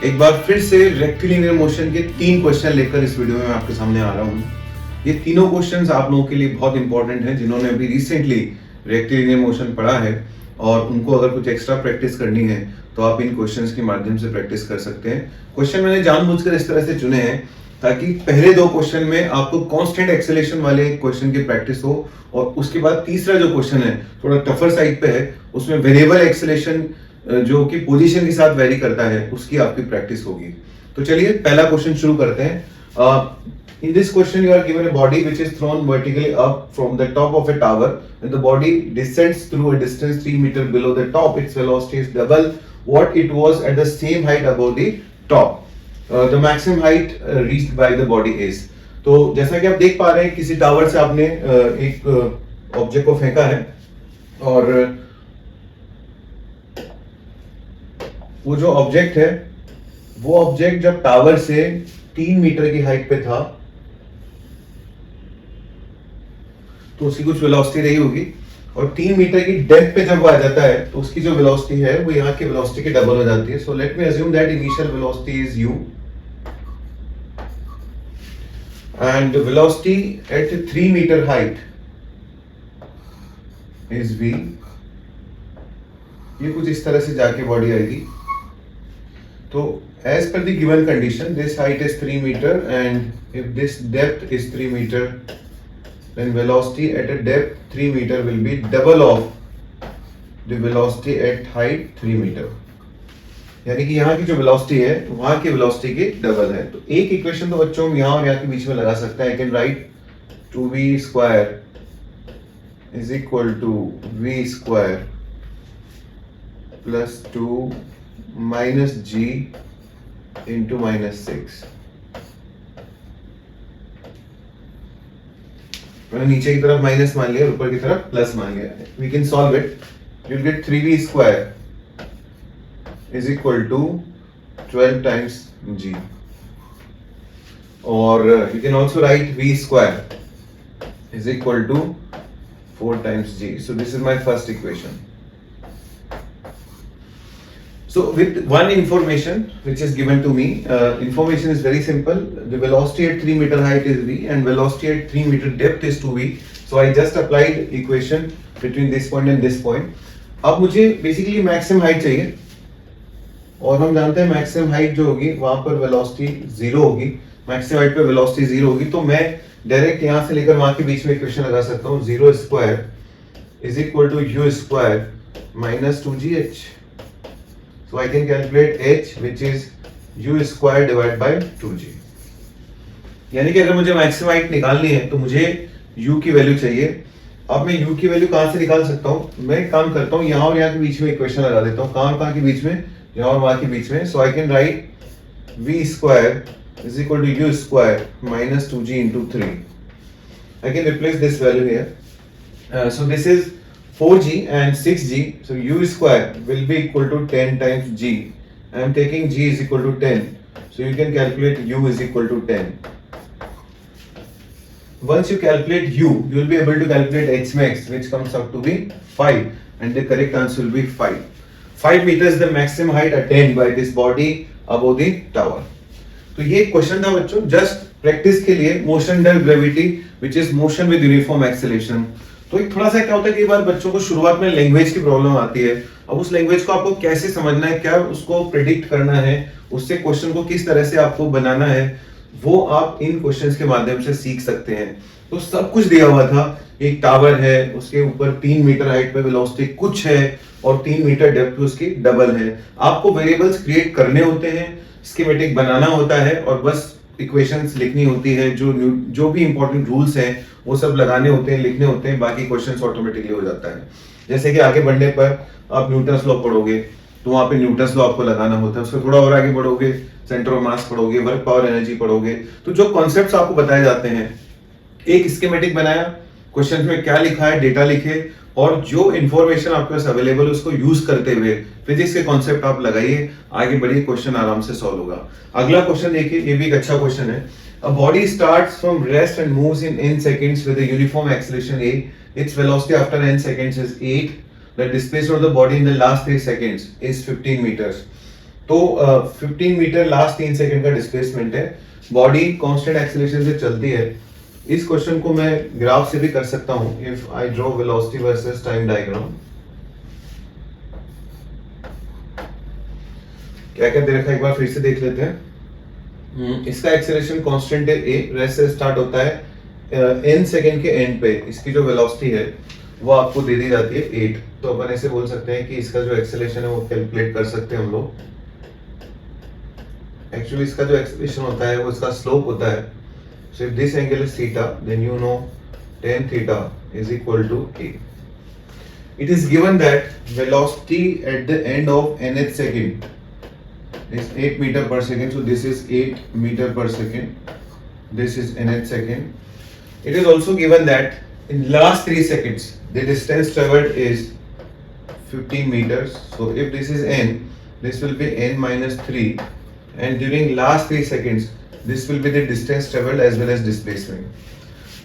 एक बार फिर से रेक्टिलिनियर मोशन के 3 क्वेश्चन लेकर इस वीडियो में आपके सामने आ रहा हूँ। ये तीनों क्वेश्चंस आप लोगों के लिए बहुत इंपॉर्टेंट हैं जिन्होंने अभी रिसेंटली रेक्टिलिनियर मोशन पढ़ा है और उनको अगर कुछ एक्स्ट्रा प्रैक्टिस करनी है तो आप इन क्वेश्चंस के माध्यम से प्रैक्टिस कर सकते हैं। क्वेश्चन मैंने जानबूझकर इस तरह से चुने हैं ताकि पहले 2 क्वेश्चन में आपको कांस्टेंट एक्सेलेरेशन वाले क्वेश्चन की प्रैक्टिस हो और उसके बाद तीसरा जो क्वेश्चन है थोड़ा टफर साइड पे है, उसमें वेरिएबल एक्सेलेरेशन जो कि पोजीशन के साथ वेरी करता है उसकी आपकी प्रैक्टिस होगी। तो चलिए पहला क्वेश्चन शुरू करते हैं। In this question, you are given a body which is thrown vertically up from the top of a tower. When the body descends through a distance 3 meters below the top, its velocity is double what it was at the same height above the top. The maximum height reached by the body is. तो जैसा कि आप देख पा रहे हैं किसी tower से आपने एक ऑब्जेक्ट को फेंका है और वो जो ऑब्जेक्ट है वो ऑब्जेक्ट जब टावर से 3 मीटर की हाइट पे था तो उसकी कुछ वेलोसिटी रही होगी और 3 मीटर की डेप्थ पे जब वो आ जाता है तो उसकी जो वेलोसिटी है वो यहाँ की वेलोसिटी के डबल हो जाती है। So let me assume that initial velocity is u and velocity at 3 metre height is v। ये कुछ इस तरह से जाके बॉडी आएगी। तो as per the given condition, this height is 3 meter and if this depth is 3 meter, then velocity at a depth 3 meter will be double of the velocity at height 3 meter. यानी कि यहाँ की जो velocity है वहां की velocity की double है। तो एक इक्वेशन तो बच्चों हम यहाँ और यहाँ के बीच में लगा सकते हैं। I can write 2v square is equal to v square plus 2 minus g into minus 6। मैंने नीचे की तरफ माइनस मान लिया, ऊपर की तरफ प्लस मान लिया। We can solve it. You'll get 3v square is equal to 12 times g. और you can also write v square is equal to 4 times g. So this is my first equation. So with one information which is given to me, information is very simple. The velocity at 3 meter height is v and velocity at 3 meter depth is 2v. So I just applied equation between this point and this point. अब मुझे basically maximum height चाहिए और हम जानते हैं maximum height जो होगी वहां पर velocity 0 होगी। maximum height पे velocity 0 होगी तो मैं डायरेक्ट यहाँ से लेकर वहां के बीच में इक्वेशन लगा सकता हूँ। 0 square is equal to u square minus 2gh. So I can calculate h which is u square divided by 2g. यानी कि अगर मुझे मैक्सिमम हाइट निकालनी है तो मुझे u की वैल्यू चाहिए। अब मैं u की वैल्यू कहाँ से निकाल सकता हूँ? मैं एक काम करता हूँ, यहाँ और यहाँ के बीच में इक्वेशन लगा देता हूँ। कहाँ के बीच में? यहाँ और वहाँ के बीच में। So I can write v square is equal to u square minus 2g into 3. I can replace this value here. So this is 4g and 6g, so u square will be equal to 10 times g. I am taking g is equal to 10, so you can calculate u is equal to 10. Once you calculate u, you will be able to calculate h max, which comes out to be 5, and the correct answer will be 5. 5 meters the maximum height attained by this body above the tower. तो ये question था बच्चों just practice के लिए, motion डर gravity which is motion with uniform acceleration. तो एक थोड़ा सा क्या होता है कि बार बच्चों को शुरुआत में लैंग्वेज की प्रॉब्लम आती है। अब उस लैंग्वेज को आपको कैसे समझना है, क्या उसको प्रेडिक्ट करना है, उससे क्वेश्चन को किस तरह से आपको बनाना है, वो आप इन क्वेश्चंस के माध्यम से सीख सकते हैं। तो सब कुछ दिया हुआ था, एक टावर है, उसके ऊपर 3 मीटर हाइट पे वेलोसिटी कुछ है और 3 मीटर डेप्थ पे उसकी डबल है। आपको वेरिएबल्स क्रिएट करने होते हैं, स्कीमेटिक बनाना होता है और बस इक्वेशंस लिखनी होती है। जो भी इंपॉर्टेंट रूल्स हैं वो सब लगाने होते हैं, लिखने होते हैं, बाकी क्वेश्चंस ऑटोमेटिकली हो जाता है। जैसे कि आगे बढ़ने पर आप न्यूटन्स लॉ पढ़ोगे तो वहां पे न्यूटन्स लॉ आपको लगाना होता है। उससे थोड़ा और आगे बढ़ोगे, सेंटर ऑफ मास पढ़ोगे, वर्क पावर एनर्जी पढ़ोगे। तो जो कॉन्सेप्ट्स आपको बताए जाते हैं, एक स्कीमेटिक बनाया, क्वेश्चन में क्या लिखा है, डेटा लिखे और जो इंफॉर्मेशन आपके पास अवेलेबल है उसको यूज करते हुए फिजिक्स के कॉन्सेप्ट आप लगाइए, आगे बढ़िए, क्वेश्चन आराम से सॉल्व होगा। अगला क्वेश्चन देखिए, ये भी एक अच्छा क्वेश्चन है। A body starts from rest and moves in n seconds with a uniform acceleration a. Its velocity after n seconds is 8. The displacement of the body in the last 3 seconds is 15 meters. तो 15 metre last 3 second का displacement है, body constant acceleration से चलती है। इस question को मैं graph से भी कर सकता हूं, if I draw velocity versus time diagram. क्या क्या दे रखा है एक बार फिर से देख लेते हैं। इसका एक्सेलरेशन कांस्टेंट है a, रेस्ट से स्टार्ट होता है n सेकंड के एंड पे इसकी जो वेलोसिटी है वो आपको दे दी जाती है 8। तो अपन ऐसे बोल सकते हैं कि इसका जो एक्सेलरेशन है वो कैलकुलेट कर सकते हैं हम लोग। एक्चुअली इसका जो एक्सेलरेशन होता है वो इसका स्लोप होता है। So if this angle is theta then you know tan theta is equal to a. It is given that velocity at the end of nth second is 8 meter per second. So this is 8 meter per second. This is nth second. It is also given that in last 3 seconds the distance traveled is 15 meters. So if this is n, this will be n minus 3, and during last 3 seconds this will be the distance traveled as well as displacement.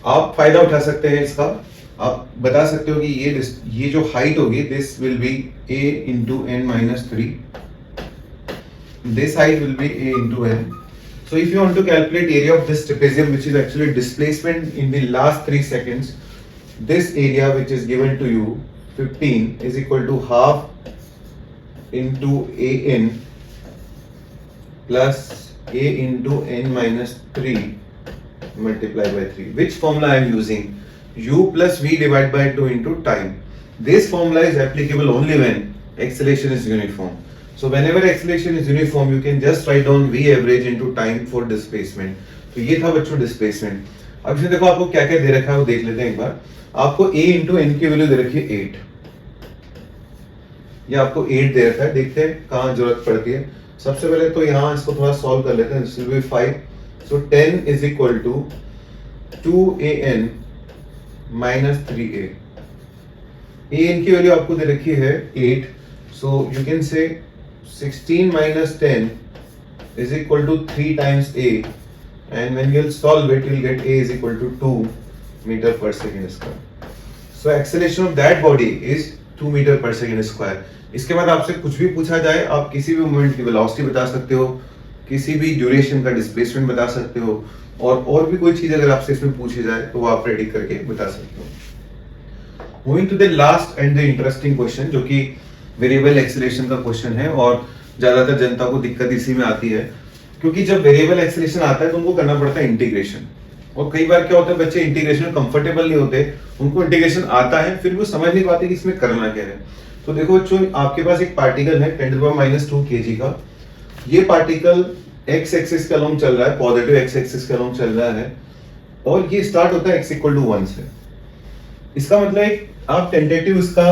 आप फायदा उठा सकते हैं इसका, आप बता सकते हो कि ये जो हाइट होगी this will be a into n minus 3. This height will be a into n. So if you want to calculate area of this trapezium, which is actually displacement in the last 3 seconds, this area which is given to you 15 is equal to half into an plus a into n minus 3 multiplied by 3. Which formula I am using? U plus v divided by 2 into time. This formula is applicable only when acceleration is uniform. So whenever acceleration is uniform, you can just write down v average into time for displacement. तो ये था बच्चों displacement. अब इसमें देखो आपको क्या क्या दे रखा है वो देख लेते हैं एक बार। आपको a into n की वैल्यू दे रखी है 8, ये आपको 8 दे रखा है। देखते हैं कहाँ जरूरत पड़ती है। सबसे पहले तो यहाँ इसको थोड़ा सॉल्व कर लेते हैं। This will be 5, so 10 is equal to 2an minus 3a। an की वैल्यू आपको दे रखी है 8, so you can say 16 minus 10 is equal to 3 times a, and when you'll solve it you'll get a is equal to 2 meter per second square. So acceleration of that body is 2 meter per second square. इसके बाद आपसे कुछ भी पूछा जाए आप किसी भी मोमेंट की वेलोसिटी बता सकते हो, किसी भी ड्यूरेशन का डिस्प्लेसमेंट बता सकते हो, और भी कोई चीज अगर आपसे इसमें पूछी जाए तो वो आप रेडी करके बता सकते हो। Moving to the last and the interesting question, जो कि वेरिएबल एक्सेलरेशन का क्वेश्चन है, और ज्यादातर जनता को दिक्कत इसी में आती है, क्योंकि जब वेरिएबल एक्सेलरेशन आता है तो उनको करना पड़ता है इंटीग्रेशन। और कई बार क्या होता है बच्चे इंटीग्रेशन कंफर्टेबल नहीं होते, उनको इंटीग्रेशन आता है फिर वो समझ नहीं पाते कि इसमें करना क्या है। तो देखो बच्चों, आपके पास एक पार्टिकल है 10⁻⁻² kg का। ये पार्टिकल एक्स एक्सिस के अलोंग चल रहा है, पॉजिटिव एक्स एक्सिस के अलोंग चल रहा है, और ये स्टार्ट होता है x=1 से। इसका मतलब आप टेंटेटिव इसका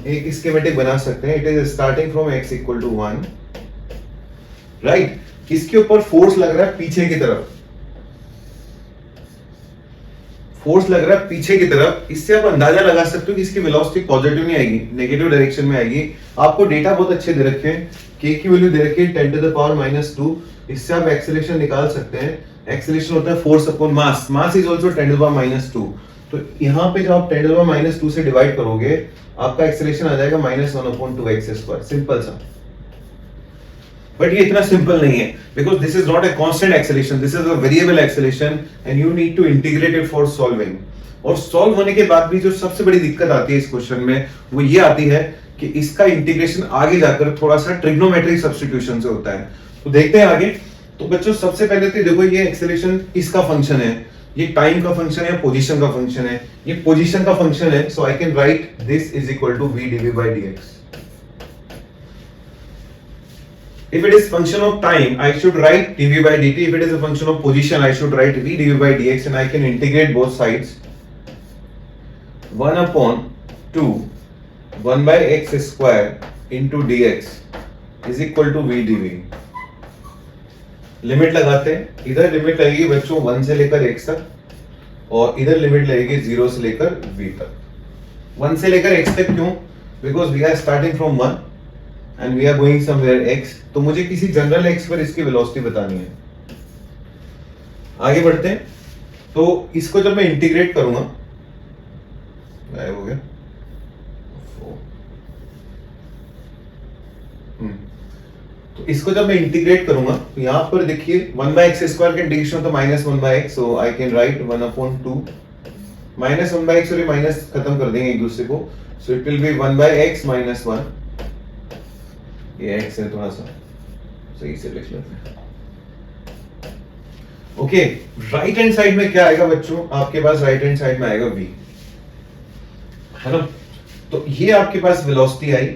एक स्कीमेटिक बना सकते हैं। It is starting from x=1, right. इसके ऊपर फोर्स लग रहा है पीछे की तरफ, फोर्स लग रहा है पीछे की तरफ। इससे आप अंदाजा लगा सकते हो कि इसकी वेलोसिटी पॉजिटिव नहीं आएगी, नेगेटिव डायरेक्शन में आएगी। आपको डेटा बहुत अच्छे दे रखे हैं, k की वैल्यू दे रखी है 10⁻⁻²। इससे आप एक्सेलरेशन निकाल सकते हैं। एक्सेलरेशन होता है force upon mass, mass is also 10⁻⁻²। तो यहाँ पे जब आप 10⁻⁻² से डिवाइड करोगे आपका एक्सेलरेशन आ जाएगा -1/2x²। सिंपल सा। बट ये इतना सिंपल नहीं है, because this is not a constant acceleration, this is a variable acceleration and you need to integrate it for solving. और सॉल्व होने के बाद भी जो सबसे बड़ी दिक्कत आती है इस क्वेश्चन में वो ये आती है कि इसका इंटीग्रेशन आगे जाकर थोड़ा सा ट्रिग्नोमेट्रिक सब्स्टिट्यूशन से होता है। तो देखते हैं आगे। तो बच्चों सबसे पहले तो देखो ये एक्सेलरेशन किसका फंक्शन है, ये टाइम का फंक्शन है या पोजीशन का फंक्शन है? ये पोजीशन का फंक्शन है। So I can write this is equal to v dv/dx। If it is function of time, I should write dv/dt. If it is a function of position, I should write v dv/dx, and I can integrate both sides. 1/2 1/x² into dx is equal to v dv। Limit लगाते हैं। इधर limit लगेगी बच्चों 1 से लेकर x तक, और इधर लिमिट लगेगी 0 से लेकर v तक। 1 से लेकर x तक क्यों? Because we are starting from 1 and we are going somewhere x, तो मुझे किसी जनरल x पर इसकी वेलोसिटी बतानी है। आगे बढ़ते हैं। तो इसको जब मैं इंटीग्रेट करूंगा, गायब हो गया, तो इसको जब मैं इंटीग्रेट करूंगा तो यहाँ पर देखिए 1/x² का इंटीग्रेशन तो -1/x, so I can right 1/2 -1/x, और ये माइनस खत्म कर देंगे एक दूसरे को, so it will be 1/x - 1, ये x है, थोड़ा सा सही से लिख लेते हैं। ओके, राइट हैंड साइड में क्या आएगा बच्चों, आपके पास राइट हैंड साइड में आएगा v, है ना। तो ये आपके पास वेलोसिटी आई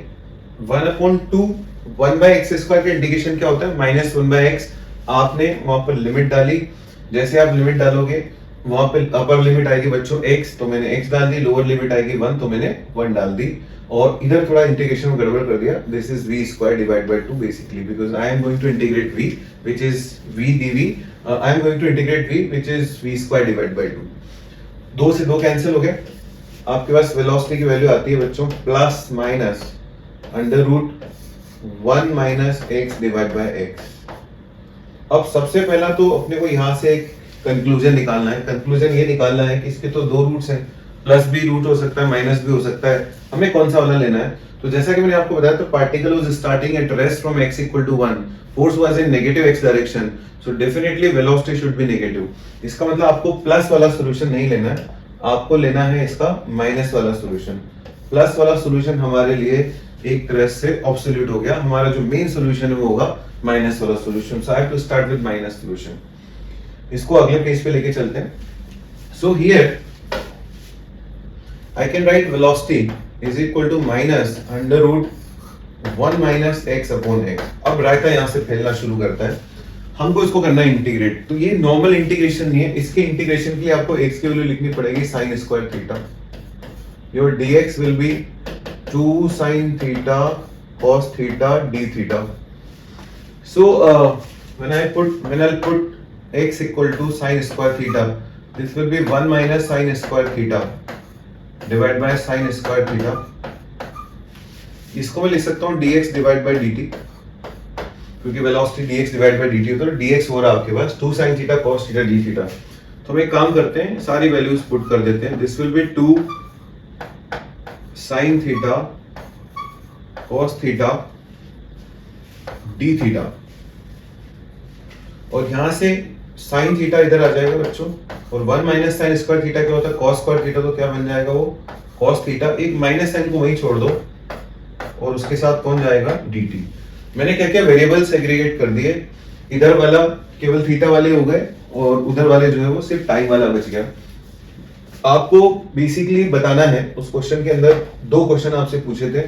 1/2, 1/x² का इंटीग्रेशन क्या होता है -1/x। आपने वहां पर लिमिट डाली, जैसे आप लिमिट डालोगे वहां पे अपर लिमिट आएगी बच्चों x, तो मैंने x डाल दी, लोअर लिमिट आएगी 1, तो मैंने 1 डाल दी, और इधर थोड़ा इंटीग्रेशन में गड़बड़ कर दिया। This is v² divide by 2 basically, because I am going to integrate v which is v dv, I am going to integrate v which is v² divide by 2। 2 से 2 कैंसिल हो गए, आपके पास वेलोसिटी की value आती है बच्चों plus minus √1 - x divide by x। अब सबसे पहला तो अपने को यहां से एक कंक्लूजन निकालना है। कंक्लूजन ये निकालना है कि इसके तो 2 रूट्स हैं, प्लस भी रूट हो सकता है, माइनस भी हो सकता है, हमें कौन सा वाला लेना है। तो जैसा कि मैंने आपको बताया, तो particle was starting at rest from x = 1, force was in negative x direction, so definitely velocity should be negative. इसका मतलब आपको प्लस वाला सॉल्यूशन नहीं लेना है, आपको लेना है इसका माइनस वाला सॉल्यूशन। प्लस वाला सॉल्यूशन हमारे लिए एक तरह से ऑब्सोल्यूट हो गया, हमारा जो मेन सॉल्यूशन है वो होगा माइनस वाला solution, so I have to start with minus solution. इसको अगले पेज पे लेके चलते हैं। So here I can write velocity is equal to -√1 - x upon x। अब रायता यहाँ से फैलना शुरू करता है, हमको इसको करना है इंटीग्रेट। तो ये नॉर्मल इंटीग्रेशन नहीं है, इसके इंटीग्रेशन के लिए आपको x की वैल्यू लिखनी पड़ेगी sin² theta. Your dx will be 2 sin theta cos theta d theta। So when I'll put x equal to sin² theta, this will be 1 - sin² theta divide by sin² theta. इसको मैं लिख सकता हूँ dx divide by dt, क्योंकि velocity dx divide by dt होता है, तो dx हो रहा है आपके पास 2 sin theta cos theta d theta. तो हम एक काम करते हैं, सारी वैल्यूज पुट कर देते हैं। This will B 2 sin theta cos theta d theta, और यहां से sin थीटा इधर आ जाएगा बच्चों, और 1 - sin² थीटा क्या होता है cos² थीटा, तो क्या बन जाएगा वो cos थीटा। एक माइनस साइन को वहीं छोड़ दो और उसके साथ कौन जाएगा dt। मैंने क्या क्या वेरिएबल सेग्रीगेट कर दिए, इधर वाला केवल थीटा वाले हो गए और उधर वाले जो है वो सिर्फ टाइम वाला बच गया। आपको बेसिकली बताना है, उस क्वेश्चन के अंदर 2 क्वेश्चन आपसे पूछे थे।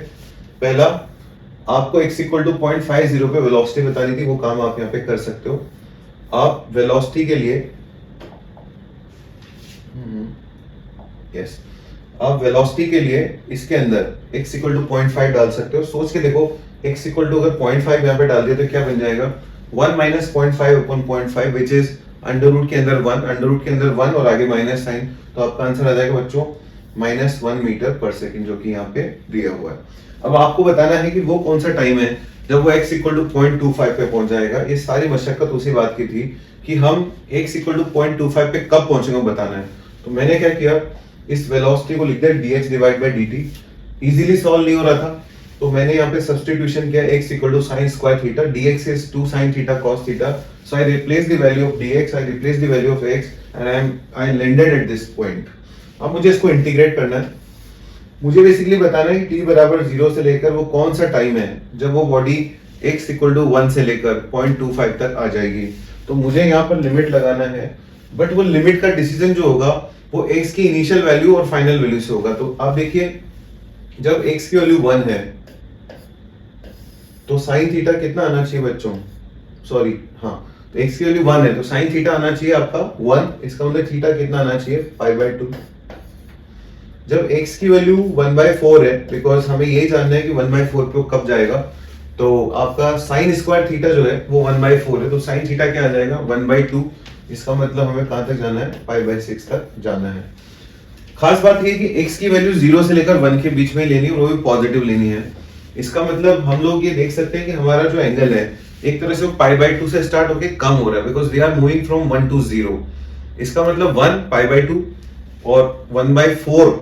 पहला, आपको x = 0.50 पे वेलोसिटी बतानी थी, वो काम आप यहाँ पे कर सकते हो। आप वेलोसिटी के लिए आप वेलोसिटी के लिए इसके अंदर x = 0.5 डाल सकते हो। सोच के देखो, x = अगर 0.5 यहाँ पे डाल दिया तो क्या बन जाएगा 1 - 0.5 upon 0.5 which is √ के अंदर 1, √ के अंदर 1 और आगे माइनस साइन, तो आपका आंसर आ जाएगा बच्चों -1 मीटर पर सेकंड, जो कि यहाँ पे दिया हुआ है। अब आपको बताना है कि वो कौन सा टाइम है जब वो x = 0.25 पे पहुंच जाएगा। ये सारी मशक्कत उसी बात की थी कि हम x = 0.25 पे कब पहुंचेंगे बताना है। तो मैंने क्या किया, इस वेलोसिटी को लिख दिया dx divide by dt। Easily solve नहीं हो रहा था, तो मैंने यहाँ पे सब्स्टिट्यूशन किया, x = sin² theta, dx is 2 sin theta cos theta, so I replace the value of dx, I replace the value of x, and I landed at this point। अब मुझे इसको इंटीग्रेट करना है, मुझे बेसिकली बताना है कि t = 0 से लेकर वो कौन सा टाइम है जब वो बॉडी x = 1 से लेकर 0.25 तक आ जाएगी। तो मुझे यहाँ पर लिमिट लगाना है, बट वो लिमिट का डिसीजन जो होगा वो x की इनिशियल वैल्यू और फाइनल वैल्यू से होगा। तो आप देखिए, जब x की वैल्यू 1 है तो sin थीटा कितना आना चाहिए बच्चों, सॉरी हाँ, तो x की वैल्यू 1 है तो sin थीटा आना चाहिए आपका 1, इसका मतलब थीटा कितना आना चाहिए π/2। जब x की वैल्यू 1/4 है, बिकॉज हमें यही जानना है कि 1/4 पे कब जाएगा, तो आपका sin² थीटा जो है वो 1/4 है, तो sin थीटा क्या आ जाएगा 1/2। इसका मतलब हमें कहां तक जाना है π/6 तक जाना है। खास बात ये कि x की वैल्यू 0 से लेकर 1 के बीच में लेनी है, वो भी पॉजिटिव लेनी है। इसका मतलब हम लोग ये देख सकते हैं कि हमारा जो एंगल है एक तरह से π/2 से स्टार्ट होके कम हो रहा है, because we are moving from 1 to 0। इसका मतलब 1 π/2 और 1/4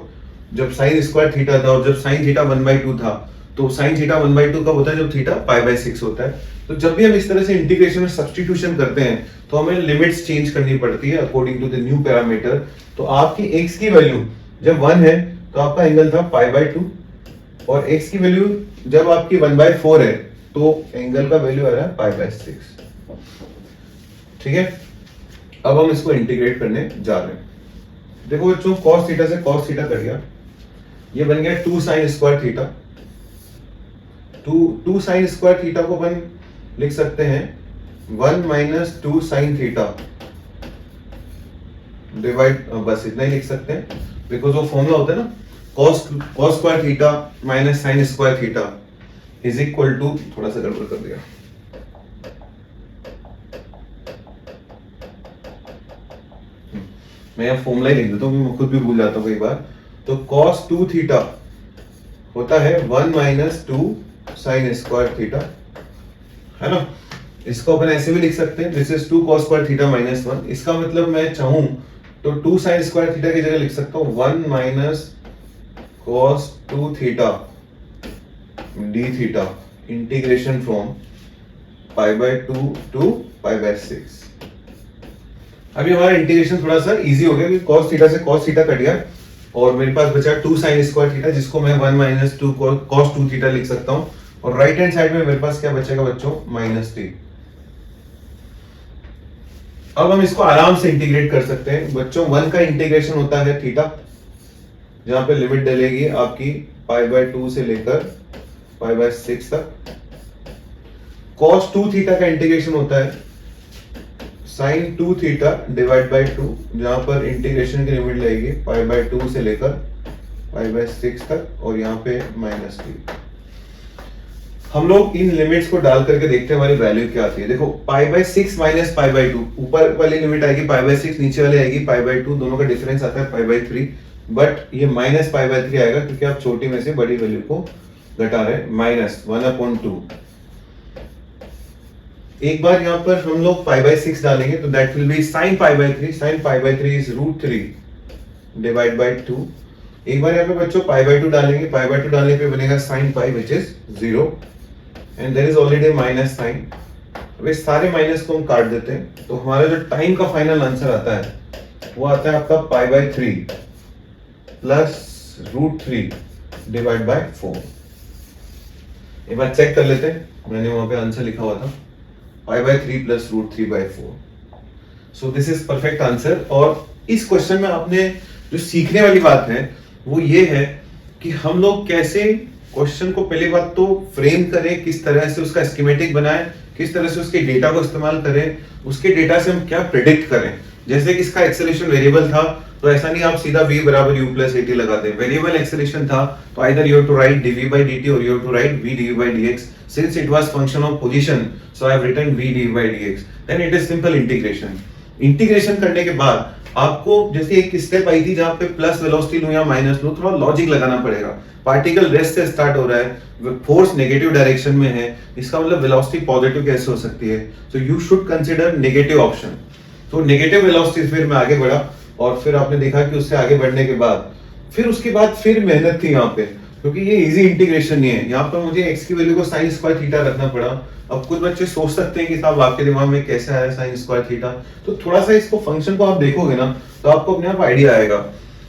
जब sin² थीटा था और जब sin थीटा 1/2 था, तो साइन थीटा 1/2 कब होता है, जब थीटा π/6 होता है। तो जब भी हम इस तरह से इंटीग्रेशन में सब्स्टिट्यूशन करते हैं तो हमें लिमिट्स चेंज करनी पड़ती है according to the new parameter. तो आपकी x की वैल्यू जब 1 है तो आपका एंगल था π/2, और x की वैल्यू जब आपकी 1/4 है तो एंगल का वैल्यू आ रहा है π/6। ठीक है, अब हम इसको इंटीग्रेट करने जा रहे हैं। देखो बच्चों, cos थीटा से cos थीटा कट गया, ये बन गया 2 sin square theta. 2 sin square theta को अपन लिख सकते हैं 1 माइनस 2 sin थीटा डिवाइड, बस इतना ही लिख सकते हैं, बिकॉज वो फॉर्मूला होता है ना, cos square theta minus sin square theta is equal to, थोड़ा सा गड़बड़ कर दिया, मैं यहाँ फॉर्मूला ही लिख देता हूँ, मैं खुद भी भूल जाता हूँ कई बार। तो cos 2 थीटा होता है 1 माइनस 2 sin स्क्वायर थीटा, है ना। इसको अपन ऐसे भी लिख सकते हैं, this is 2 cos square theta minus 1। इसका मतलब मैं चाहूं तो 2 sin स्क्वायर थीटा की जगह लिख सकता हूँ 1 minus cos 2 theta d theta integration from π/2 to π/6। अभी हमारा इंटीग्रेशन थोड़ा सा इजी हो गया क्योंकि cos थीटा से cos थीटा कट गया और मेरे पास बचा 2 sin स्क्वायर थीटा, जिसको मैं 1 माइनस 2 cos 2 थीटा लिख सकता हूं, और राइट हैंड साइड में मेरे पास क्या बचेगा बच्चों, -3। अब हम इसको आराम से इंटीग्रेट कर सकते हैं बच्चों। 1 का इंटीग्रेशन होता है थीटा, जहां पे लिमिट डलेगी आपकी π/2 से लेकर π/6 तक। cos 2 थीटा का इंटीग्रेशन होता है sin 2 थीटा डिवाइड बाय 2, जहां पर इंटीग्रेशन की लिमिट लगेगी π/2 से लेकर π/6 तक, और यहाँ पे -3। हम लोग इन लिमिट्स को डाल करके देखते हैं हमारी वैल्यू क्या आती है। देखो π/6 माइनस π/2, ऊपर वाली लिमिट आएगी π/6, नीचे वाली आएगी π/2, दोनों का डिफरेंस आता है π/3, बट ये माइनस π/3 आएगा क्योंकि आप छोटी में से बड़ी वैल्यू को घटा रहे हैं, -1/2। एक बार यहाँ पर हम लोग π/6 डालेंगे तो that will be sin π/3, sin π/3 is √3 divide by 2। एक बार यहाँ पे बच्चों π/2 डालेंगे, π/2 डालने पे बनेगा sin π which is 0 and there is already minus sine. अब इस सारे माइनस को हम काट देते हैं तो हमारा जो टाइम का फाइनल आंसर आता है वो आता है आपका π/3 प्लस √3 डिवाइड बाय 4। एक बार चेक कर लेते हैं, मैंने वहां पे आंसर लिखा हुआ था π/3 plus √3/4। So this is perfect answer. और इस क्वेश्चन में आपने जो सीखने वाली बात है वो ये है कि हम लोग कैसे क्वेश्चन को पहले बात तो फ्रेम करें, किस तरह से उसका स्कीमेटिक बनाएं, किस तरह से उसके डेटा को इस्तेमाल करें, उसके डेटा से हम क्या प्रेडिक्ट करें। जैसे कि इसका एक्सेलरेशन वेरिएबल था तो ऐसा नहीं आप सीधा v बराबर u प्लस at लगा दें। वेरिएबल एक्सेलरेशन था तो either you have to write dv by dt और you have to write v dv by dx। Since it was function of position, so I have written v dv by dx. Then it is simple integration. Integration करने के बाद आपको जैसे एक step I थी जहां पे प्लस वेलोसिटी लूं या माइनस लूं, थोड़ा लॉजिक लगाना पड़ेगा। पार्टिकल रेस्ट से स्टार्ट हो रहा है, फोर्स नेगेटिव डायरेक्शन में है, इसका मतलब वेलोसिटी पॉजिटिव कैसे हो सकती है। So you should consider negative option. तो नेगेटिव वेलोसिटी फिर मैं आगे बढ़ा और फिर आपने देखा कि उससे आगे बढ़ने के बाद फिर उसके बाद फिर मेहनत थी यहाँ पे, क्योंकि ये इजी इंटीग्रेशन नहीं है। यहाँ पर मुझे x की वैल्यू को sin स्क्वायर थीटा रखना पड़ा। अब कुछ बच्चे सोच सकते हैं कि साहब आपके दिमाग में कैसे आया sin स्क्वायर थीटा, तो थोड़ा सा इसको फंक्शन को आप देखोगे ना तो आपको अपने आप आइडिया आएगा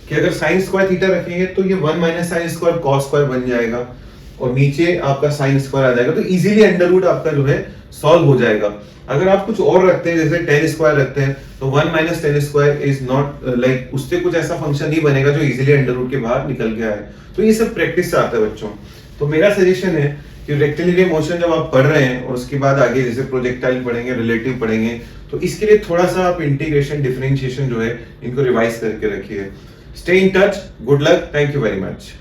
कि अगर sin स्क्वायर थीटा रखेंगे तो ये 1 minus sin square cos square बन जाएगा और नीचे आपका sin स्क्वायर आ जाएगा, तो इजीली अंडर रूट आपका जो है सॉल्व हो जाएगा। अगर आप कुछ और रखते हैं जैसे tan स्क्वायर रखते हैं तो 1 minus tan square is not like, उससे कुछ ऐसा फंक्शन नहीं बनेगा जो इजीली अंडर रूट के बाहर निकल गया है। तो ये सब प्रैक्टिस से आता है बच्चों। तो मेरा सजेशन है कि रेक्टिलिनियर मोशन जब आप पढ़ रहे हैं और उसके बाद आगे जैसे प्रोजेक्टाइल पढ़ेंगे, रिलेटिव पढ़ेंगे, तो इसके लिए थोड़ा सा आप इंटीग्रेशन डिफरेंशिएशन जो है इनको रिवाइज करके रखिए। Stay in touch, good luck, thank you very much.